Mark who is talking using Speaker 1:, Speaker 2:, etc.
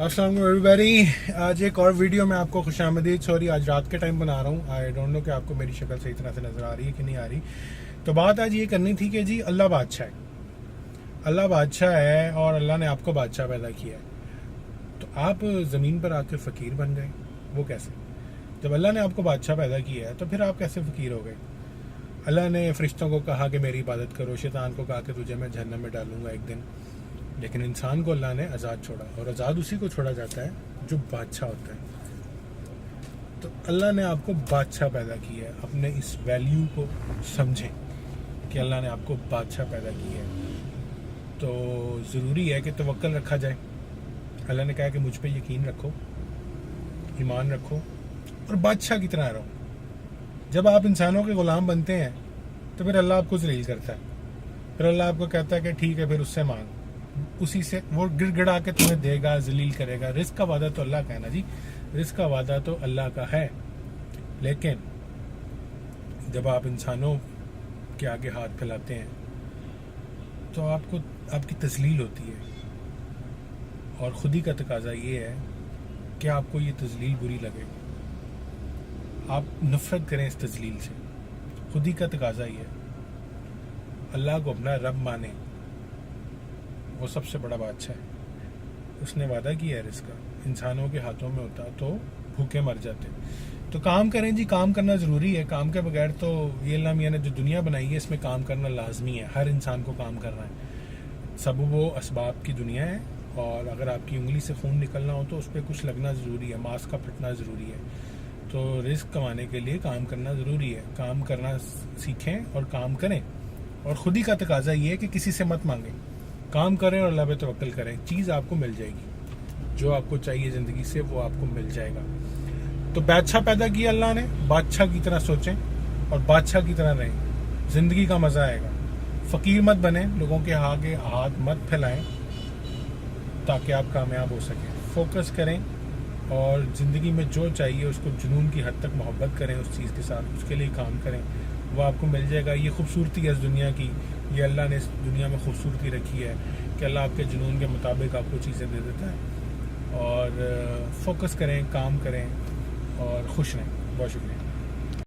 Speaker 1: अस्सलाम वालेकुम एवरीबॉडी। आज एक और वीडियो में आपको खुशामदीद। सॉरी, आज रात के टाइम बना रहा हूँ। आई डोंट नो कि आपको मेरी शक्ल सही तरह से नज़र आ रही है कि नहीं आ रही। तो बात आज ये करनी थी कि जी अल्लाह बादशाह है, अल्लाह बादशाह है और अल्लाह ने आपको बादशाह पैदा किया है। तो आप ज़मीन पर आकर फ़कीर बन गए, वो कैसे? जब अल्लाह ने आपको बादशाह पैदा किया है तो फिर आप कैसे फ़कीर हो गए? अल्लाह ने फ़रिश्तों को कहा कि मेरी इबादत करो, शैतान को कहा कि तुझे मैं जहन्नम में डालूंगा एक दिन, लेकिन इंसान को अल्लाह ने आज़ाद छोड़ा, और आज़ाद उसी को छोड़ा जाता है जो बादशाह होता है। तो अल्लाह ने आपको बादशाह पैदा किया है। अपने इस वैल्यू को समझें कि अल्लाह ने आपको बादशाह पैदा किया है। तो ज़रूरी है कि तवक्कल रखा जाए। अल्लाह ने कहा कि मुझ पे यकीन रखो, ईमान रखो और बादशाह की तरह रहो। जब आप इंसानों के ग़ुलाम बनते हैं तो फिर अल्लाह आपको ज़लील करता है। फिर अल्लाह आपको कहता है कि ठीक है, फिर उससे मांग, उसी से वो गिड़गिड़ा के तुम्हें देगा, जलील करेगा। रिस्क का वादा तो अल्लाह का है ना जी, रिस्क का वादा तो अल्लाह का है। लेकिन जब आप इंसानों के आगे हाथ फैलाते हैं तो आपको आपकी तजलील होती है, और खुदी का तकाजा ये है कि आपको ये तजलील बुरी लगे, आप नफरत करें इस तजलील से। खुदी का तकाजा ये है। अल्लाह को अपना रब माने, वो सबसे बड़ा बादशाह है। उसने वादा किया है रिस्क का, इंसानों के हाथों में होता तो भूखे मर जाते। तो काम करें जी, काम करना ज़रूरी है। काम के बगैर तो ये अल्लाह मियां ने जो दुनिया बनाई है इसमें काम करना लाजमी है। हर इंसान को काम करना है। सब वो असबाब की दुनिया है, और अगर आपकी उंगली से खून निकलना हो तो उस पर कुछ लगना ज़रूरी है, मांस का फटना ज़रूरी है। तो रिस्क कमाने के लिए काम करना ज़रूरी है। काम करना सीखें और काम करें, और खुदी का तकाजा ये है कि किसी से मत मांगें, काम करें और अल्लाह पे तवक्कल करें। चीज़ आपको मिल जाएगी, जो आपको चाहिए ज़िंदगी से वो आपको मिल जाएगा। तो बादशाह पैदा किया अल्लाह ने, बादशाह की तरह सोचें और बादशाह की तरह रहें, ज़िंदगी का मज़ा आएगा। फ़कीर मत बने, लोगों के आगे हाथ मत फैलाएं ताकि आप कामयाब हो सकें। फोकस करें और ज़िंदगी में जो चाहिए उसको जुनून की हद तक मोहब्बत करें उस चीज़ के साथ, उसके लिए काम करें, वो आपको मिल जाएगा। ये खूबसूरती है इस दुनिया की, ये अल्लाह ने इस दुनिया में खूबसूरती रखी है कि अल्लाह आपके जुनून के मुताबिक आपको चीज़ें दे देता है। और फोकस करें, काम करें और खुश रहें। बहुत शुक्रिया।